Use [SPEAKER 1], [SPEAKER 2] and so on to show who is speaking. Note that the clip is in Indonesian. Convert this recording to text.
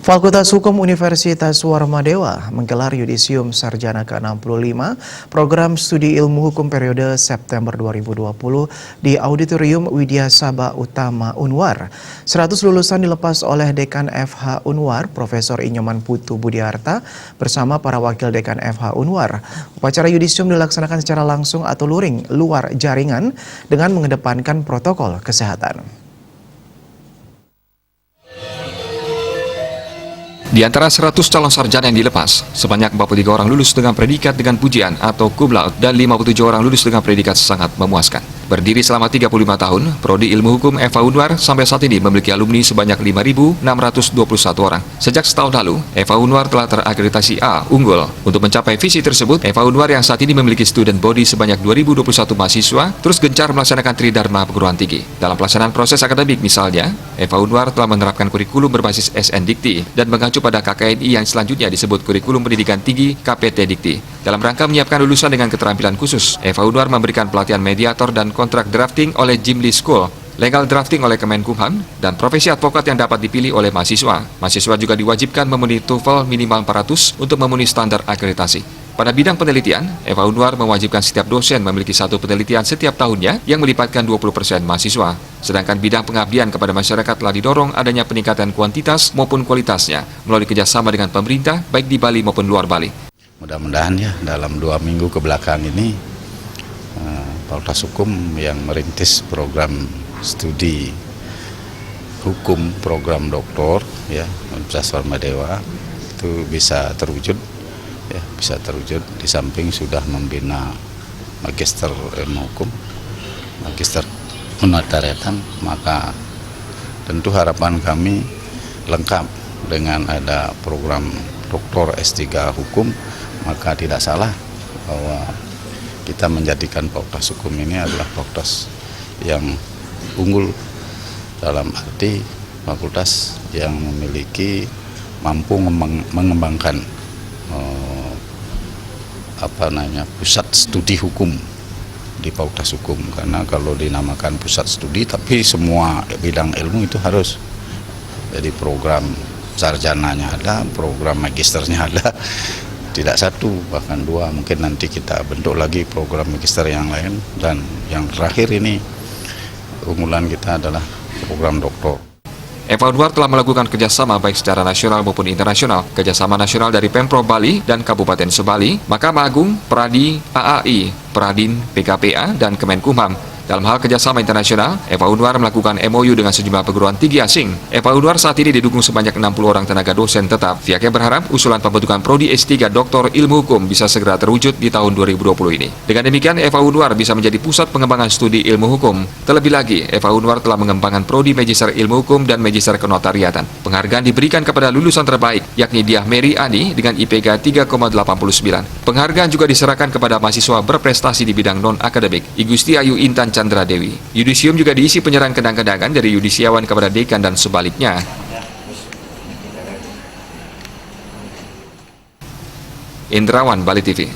[SPEAKER 1] Fakultas Hukum Universitas Warmadewa menggelar yudisium sarjana ke-65 program studi ilmu hukum periode September 2020 di Auditorium Widya Sabha Utama Unwar. 100 lulusan dilepas oleh Dekan FH Unwar, Profesor Inyoman Putu Budiarta, bersama para wakil Dekan FH Unwar. Upacara yudisium dilaksanakan secara langsung atau luring luar jaringan dengan mengedepankan protokol kesehatan.
[SPEAKER 2] Di antara 100 calon sarjana yang dilepas, sebanyak 43 orang lulus dengan predikat dengan pujian atau cum laude dan 57 orang lulus dengan predikat sangat memuaskan. Berdiri selama 35 tahun, Prodi Ilmu Hukum FH Unwar sampai saat ini memiliki alumni sebanyak 5.621 orang. Sejak setahun lalu, FH Unwar telah terakreditasi A, unggul. Untuk mencapai visi tersebut, FH Unwar yang saat ini memiliki student body sebanyak 2021 mahasiswa, terus gencar melaksanakan Tridharma perguruan tinggi. Dalam pelaksanaan proses akademik misalnya, FH Unwar telah menerapkan kurikulum berbasis SN Dikti dan mengacu pada KKNI yang selanjutnya disebut Kurikulum Pendidikan Tinggi KPT Dikti. Dalam rangka menyiapkan lulusan dengan keterampilan khusus, FH Unwar memberikan pelatihan mediator dan kontrak drafting oleh Jimli School, legal drafting oleh Kemenkumham, dan profesi advokat yang dapat dipilih oleh mahasiswa. Mahasiswa juga diwajibkan memenuhi TOEFL minimal 400 untuk memenuhi standar akreditasi. Pada bidang penelitian, FH Unwar mewajibkan setiap dosen memiliki satu penelitian setiap tahunnya yang melibatkan 20% mahasiswa. Sedangkan bidang pengabdian kepada masyarakat telah didorong adanya peningkatan kuantitas maupun kualitasnya melalui kerjasama dengan pemerintah baik di Bali maupun luar Bali.
[SPEAKER 3] Mudah-mudahan ya dalam 2 minggu ke belakang ini Fakultas Hukum yang merintis program studi hukum program doktor ya Universitas Warmadewa itu bisa terwujud. Ya, bisa terwujud di samping sudah membina magister ilmu hukum, magister penotariatan, maka tentu harapan kami lengkap dengan ada program doktor S3 hukum, maka tidak salah bahwa kita menjadikan Fakultas Hukum ini adalah fakultas yang unggul dalam arti fakultas yang memiliki mampu mengembangkan pusat studi hukum di Fakultas Hukum, karena kalau dinamakan pusat studi tapi semua bidang ilmu itu harus jadi program sarjananya ada, program magisternya ada, tidak satu bahkan 2, mungkin nanti kita bentuk lagi program magister yang lain, dan yang terakhir ini unggulan kita adalah program doktor.
[SPEAKER 2] FH Unwar telah melakukan kerjasama baik secara nasional maupun internasional. Kerjasama nasional dari Pemprov Bali dan Kabupaten Sebali, Mahkamah Agung, Pradi, AAI, Pradin, PKPA, dan Kemenkumham. Dalam hal kerjasama internasional, FH Unwar melakukan MOU dengan sejumlah perguruan tinggi asing. FH Unwar saat ini didukung sebanyak 60 orang tenaga dosen tetap. Pihaknya berharap usulan pembentukan Prodi S3 Doktor Ilmu Hukum bisa segera terwujud di tahun 2020 ini. Dengan demikian, FH Unwar bisa menjadi pusat pengembangan studi ilmu hukum. Terlebih lagi, FH Unwar telah mengembangkan Prodi Magister Ilmu Hukum dan Magister Kenotariatan. Penghargaan diberikan kepada lulusan terbaik, yakni Diah Mary Ani dengan IPK 3,89. Penghargaan juga diserahkan kepada mahasiswa berprestasi di bidang non-akademik, Igusti Ayu Intan Chandra Dewi. Yudisium juga diisi penyerahan kendang-kendangan dari yudisiawan kepada dekan dan sebaliknya. Indrawan, Bali TV.